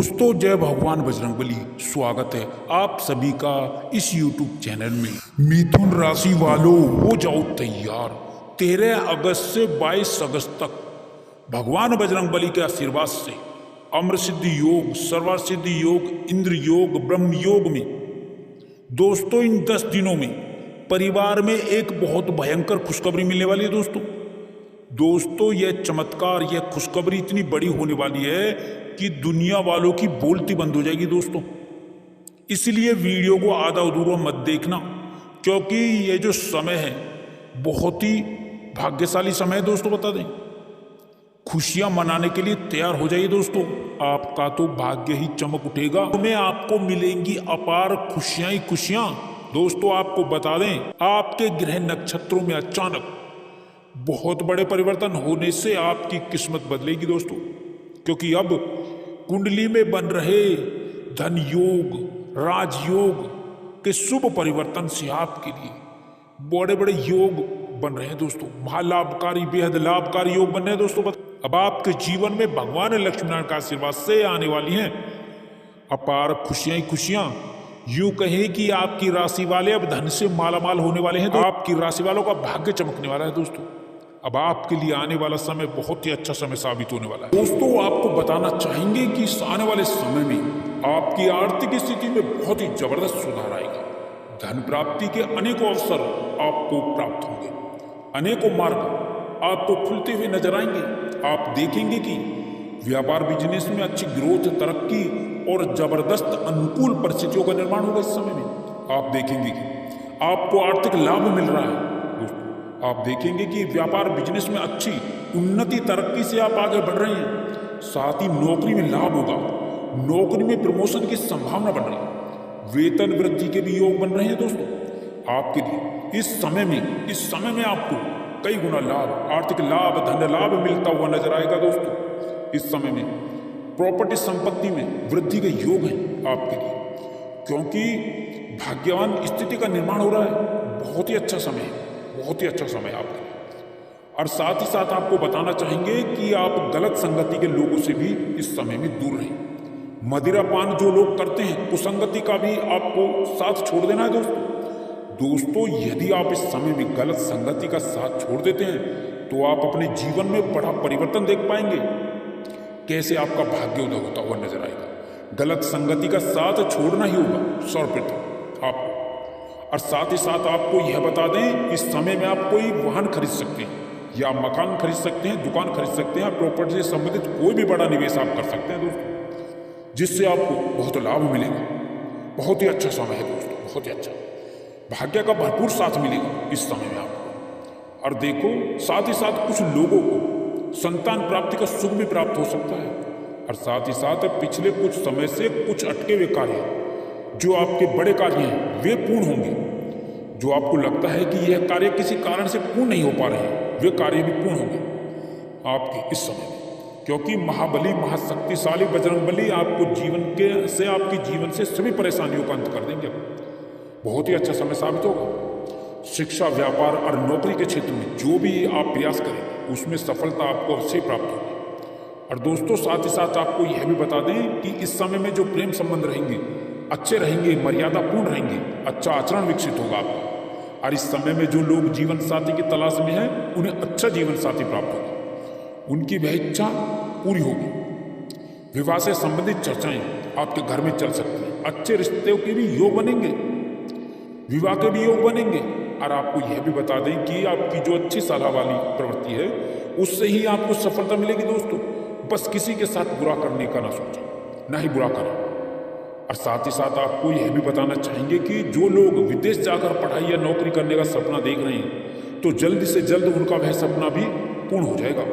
दोस्तों जय भगवान बजरंगबली। स्वागत है आप सभी का इस YouTube चैनल में। मिथुन राशि वालों हो जाओ तैयार। 13 अगस्त से 22 अगस्त तक भगवान बजरंगबली के आशीर्वाद से अमर सिद्धि योग, सर्वर सिद्धि योग, इंद्र योग, ब्रह्म योग में दोस्तों इन 10 दिनों में परिवार में एक बहुत भयंकर खुशखबरी मिलने वाली है। दोस्तों यह चमत्कार, यह खुशखबरी इतनी बड़ी होने वाली है कि दुनिया वालों की बोलती बंद हो जाएगी दोस्तों। इसलिए वीडियो को आधा अधूरा मत देखना, क्योंकि यह जो समय है बहुत ही भाग्यशाली समय है दोस्तों। बता दें, खुशियां मनाने के लिए तैयार हो जाइए दोस्तों। आपका तो भाग्य ही चमक उठेगा, तुम्हें आपको मिलेंगी अपार खुशियां ही खुशियां। दोस्तों आपको बता दें, आपके ग्रह नक्षत्रों में अचानक बहुत बड़े परिवर्तन होने से आपकी किस्मत बदलेगी दोस्तों, क्योंकि अब कुंडली में बन रहे धन योग, राजयोग के शुभ परिवर्तन से आपके लिए बड़े बड़े योग बन रहे हैं दोस्तों। महालाभकारी, बेहद लाभकारी योग बन रहे हैं दोस्तों। अब आपके जीवन में भगवान लक्ष्मीनारायण का आशीर्वाद से आने वाली हैं अपार खुशियां ही खुशियां। यूं कहें कि आपकी राशि वाले अब धन से मालामाल होने वाले हैं। आपकी राशि वालों का भाग्य चमकने वाला है दोस्तों। अब आपके लिए आने वाला समय बहुत ही अच्छा समय साबित होने वाला है दोस्तों। आपको बताना चाहेंगे कि इस आने वाले समय में आपकी आर्थिक स्थिति में बहुत ही जबरदस्त सुधार आएगा। धन प्राप्ति के अनेकों अवसर आपको प्राप्त होंगे, अनेकों मार्ग आपको खुलते हुए नजर आएंगे। आप देखेंगे कि व्यापार बिजनेस में अच्छी ग्रोथ, तरक्की और जबरदस्त अनुकूल परिस्थितियों का निर्माण होगा। इस समय में आप देखेंगे कि आपको आर्थिक लाभ मिल रहा है दोस्तों। आप देखेंगे कि व्यापार बिजनेस में अच्छी उन्नति, तरक्की से आप आगे बढ़ रहे हैं। साथ ही नौकरी में लाभ होगा, नौकरी में प्रमोशन की संभावना बन रही है। वेतन वृद्धि के भी योग बन रहे हैं दोस्तों आपके लिए। इस समय में आपको कई गुना लाभ, आर्थिक लाभ, धन लाभ मिलता हुआ नजर आएगा दोस्तों। इस समय में प्रॉपर्टी संपत्ति में वृद्धि के योग हैं आपके लिए, क्योंकि भाग्यवान स्थिति का निर्माण हो रहा है। बहुत ही अच्छा समय है, बहुत ही अच्छा समय आपके लिए। और साथ ही साथ आपको बताना चाहेंगे कि आप गलत संगति के लोगों से भी इस समय में दूर रहें। मदिरापान जो लोग करते हैं, कुसंगति का भी आपको साथ छोड़ देना है दोस्तों। यदि आप इस समय में गलत संगति का साथ छोड़ देते हैं तो आप अपने जीवन में बड़ा परिवर्तन देख पाएंगे। कैसे आपका भाग्य उदय होता हुआ नजर आएगा। गलत संगति का साथ छोड़ना ही होगा सर्वप्रथम आपको। और साथ ही साथ आपको यह बता दें, इस समय में आप कोई वाहन खरीद सकते हैं, या मकान खरीद सकते हैं, दुकान खरीद सकते हैं, प्रॉपर्टी से संबंधित कोई भी बड़ा निवेश आप कर सकते हैं दोस्तों, जिससे आपको बहुत लाभ मिलेगा। बहुत ही अच्छा समय है दोस्तों, बहुत ही अच्छा। भाग्य का भरपूर साथ मिलेगा इस समय में आपको। और देखो, साथ ही साथ कुछ लोगों को संतान प्राप्ति का सुख भी प्राप्त हो सकता है। और साथ ही साथ पिछले कुछ समय से कुछ अटके हुए कार्य, जो आपके बड़े कार्य हैं, वे पूर्ण होंगे। जो आपको लगता है कि यह कार्य किसी कारण से पूर्ण नहीं हो पा रहे हैं, वे कार्य भी पूर्ण होंगे आपके इस समय में, क्योंकि महाबली, महाशक्तिशाली बजरंगबली आपको आपके जीवन से सभी परेशानियों का अंत कर देंगे। बहुत ही अच्छा समय साबित होगा। शिक्षा, व्यापार और नौकरी के क्षेत्र में जो भी आप प्रयास करें, उसमें सफलता आपको अवश्य प्राप्त होगी। और दोस्तों साथ ही साथ आपको यह भी बता दें कि इस समय में जो प्रेम संबंध रहेंगे, अच्छे रहेंगे, मर्यादापूर्ण रहेंगे, अच्छा आचरण विकसित होगा आपका। और इस समय में जो लोग जीवन साथी की तलाश में हैं, उन्हें अच्छा जीवन साथी प्राप्त होगा, उनकी वह इच्छा पूरी होगी। विवाह से संबंधित चर्चाएं आपके घर में चल सकती हैं। अच्छे रिश्तों के भी योग बनेंगे, विवाह के भी योग बनेंगे। और आपको यह भी बता दें कि आपकी जो अच्छी सलाह वाली प्रवृत्ति है, उससे ही आपको सफलता मिलेगी दोस्तों। बस किसी के साथ बुरा करने का ना सोचें, ना ही बुरा करें। और साथ ही साथ आपको यह भी बताना चाहेंगे कि जो लोग विदेश जाकर पढ़ाई या नौकरी करने का सपना देख रहे हैं, तो जल्द से जल्द उनका वह सपना भी पूर्ण हो जाएगा।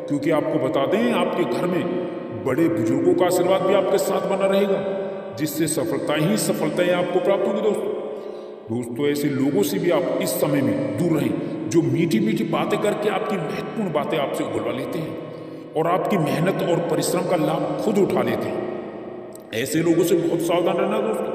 क्योंकि आपको बता दें, आपके घर में बड़े बुजुर्गों का आशीर्वाद भी आपके साथ बना रहेगा, जिससे सफलताएं आपको प्राप्त होगी दोस्तों। ऐसे लोगों से भी आप इस समय में दूर रहें, जो मीठी मीठी बातें करके आपकी महत्वपूर्ण बातें आपसे उगलवा लेते हैं और आपकी मेहनत और परिश्रम का लाभ खुद उठा लेते हैं। ऐसे लोगों से बहुत सावधान रहना दोस्तों।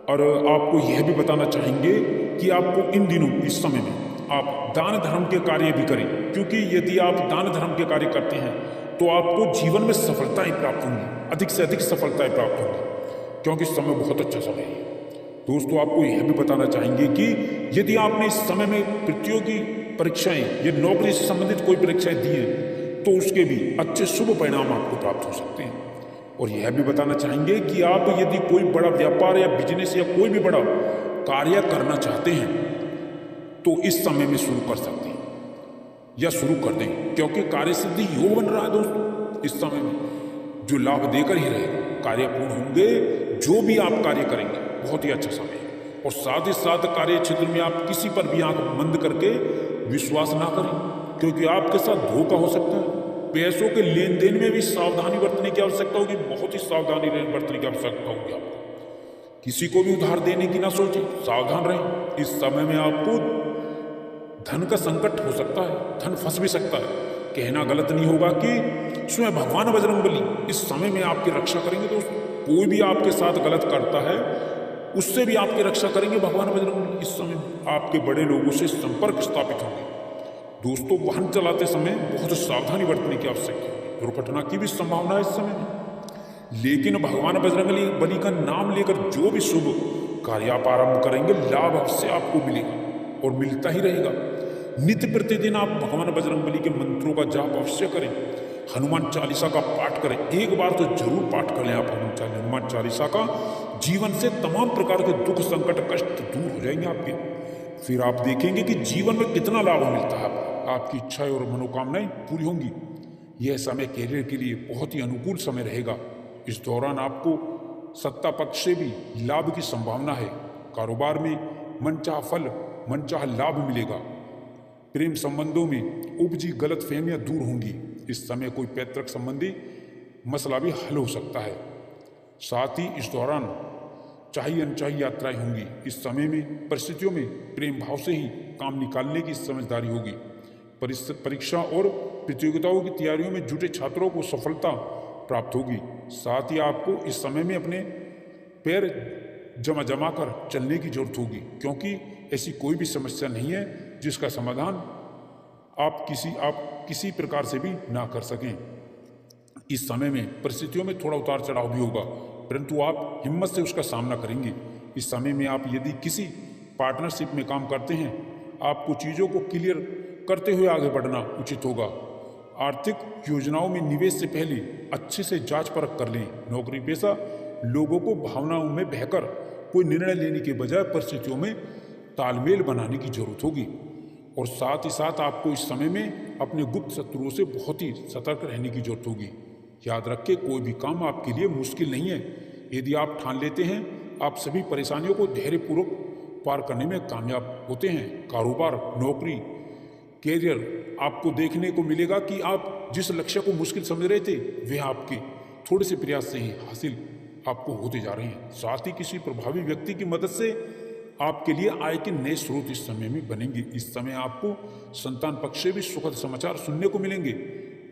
और आपको यह भी बताना चाहेंगे कि आपको इन दिनों, इस समय में आप दान धर्म के कार्य भी करें, क्योंकि यदि आप दान धर्म के कार्य करते हैं तो आपको जीवन में सफलताएं प्राप्त होंगी, अधिक से अधिक सफलताएं प्राप्त होंगी, क्योंकि समय बहुत अच्छा समय है। दोस्तों, आपको यह भी बताना चाहेंगे कि यदि आपने इस समय में प्रतियोगी परीक्षाएं या नौकरी से संबंधित कोई परीक्षाएं दी हैं, तो उसके भी अच्छे शुभ परिणाम आपको प्राप्त हो सकते हैं। और यह भी बताना चाहेंगे कि आप यदि कोई बड़ा व्यापार या बिजनेस या कोई भी बड़ा कार्य करना चाहते हैं, तो इस समय में शुरू कर सकते हैं या शुरू कर दें, क्योंकि कार्य सिद्धि योग बन रहा है। दोस्तों, इस समय में जो लाभ देकर ही रहेगा, कार्य पूर्ण होंगे। जो भी आप कार्य करेंगे, बहुत ही अच्छा समय है। और साथ ही साथ कार्य क्षेत्र में आप किसी पर भी आंख बंद करके विश्वास ना करें, क्योंकि आपके साथ धोखा हो सकता है। पैसों के लेन देन में भी सावधानी बरतने की आवश्यकता होगी, बहुत ही सावधानी बरतने की आवश्यकता होगी। आपको किसी को भी उधार देने की ना सोचें, सावधान रहें। इस समय में आपको धन का संकट हो सकता है, धन फंस भी सकता है। कहना गलत नहीं होगा कि स्वयं भगवान बजरंगबली इस समय में आपकी रक्षा करेंगे। दोस्तों, कोई भी आपके साथ गलत करता है, उससे भी आपकी रक्षा करेंगे भगवान बजरंगबली। इस समय आपके बड़े लोगों से संपर्क स्थापित होंगे। दोस्तों, वाहन चलाते समय बहुत सावधानी बरतने की आवश्यकता है। दुर्घटना की भी संभावना है इस समय में, लेकिन भगवान बजरंगबली का नाम लेकर जो भी शुभ कार्य आप आरंभ करेंगे, लाभ अवश्य आपको मिलेगा और मिलता ही रहेगा। नित्य प्रतिदिन आप भगवान बजरंगबली के मंत्रों का जाप अवश्य करें। हनुमान चालीसा का पाठ करें, एक बार तो जरूर पाठ कर लें आप हनुमान चालीसा का। जीवन से तमाम प्रकार के दुख संकट कष्ट दूर हो जाएंगे आपके। फिर आप देखेंगे कि जीवन में कितना लाभ मिलता है आपको, आपकी इच्छाएं और मनोकामनाएं पूरी होंगी। यह समय कैरियर के लिए बहुत ही अनुकूल समय रहेगा। इस दौरान आपको सत्ता पक्ष से भी लाभ की संभावना है। कारोबार में मनचाहा फल, मनचाहा लाभ मिलेगा। प्रेम संबंधों में उपजी गलतफहमियां दूर होंगी। इस समय कोई पैतृक संबंधी मसला भी हल हो सकता है। साथ ही इस दौरान चाही अनचाही यात्राएं होंगी। इस समय में परिस्थितियों में प्रेम भाव से ही काम निकालने की समझदारी होगी। परीक्षा और प्रतियोगिताओं की तैयारियों में जुटे छात्रों को सफलता प्राप्त होगी। साथ ही आपको इस समय में अपने पैर जमा कर चलने की जरूरत होगी, क्योंकि ऐसी कोई भी समस्या नहीं है जिसका समाधान आप किसी प्रकार से भी ना कर सकें। इस समय में परिस्थितियों में थोड़ा उतार चढ़ाव भी होगा, परंतु आप हिम्मत से उसका सामना करेंगे। इस समय में आप यदि किसी पार्टनरशिप में काम करते हैं, आपको चीज़ों को क्लियर करते हुए आगे बढ़ना उचित होगा। आर्थिक योजनाओं में निवेश से पहले अच्छे से जांच परख कर लें। नौकरी पेशा लोगों को भावनाओं में बहकर कोई निर्णय लेने के बजाय परिस्थितियों में तालमेल बनाने की जरूरत होगी। और साथ ही साथ आपको इस समय में अपने गुप्त शत्रुओं से बहुत ही सतर्क रहने की जरूरत होगी। याद रखें, कोई भी काम आपके लिए मुश्किल नहीं है। यदि आप ठान लेते हैं, आप सभी परेशानियों को धैर्यपूर्वक पार करने में कामयाब होते हैं। कारोबार, नौकरी, कैरियर, आपको देखने को मिलेगा कि आप जिस लक्ष्य को मुश्किल समझ रहे थे, वह आपके थोड़े से प्रयास से ही हासिल आपको होते जा रहे हैं। साथ ही किसी प्रभावी व्यक्ति की मदद से आपके लिए आय के नए स्रोत इस समय में बनेंगे। इस समय आपको संतान पक्ष से भी सुखद समाचार सुनने को मिलेंगे।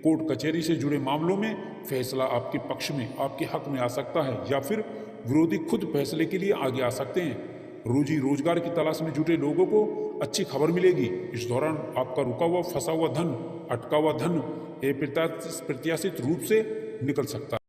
कोर्ट कचहरी से जुड़े मामलों में फैसला आपके पक्ष में, आपके हक में आ सकता है, या फिर विरोधी खुद फैसले के लिए आगे आ सकते हैं। रोजी रोजगार की तलाश में जुटे लोगों को अच्छी खबर मिलेगी। इस दौरान आपका रुका हुआ, फंसा हुआ धन, अटका हुआ धन अप्रत्याशित रूप से निकल सकता है।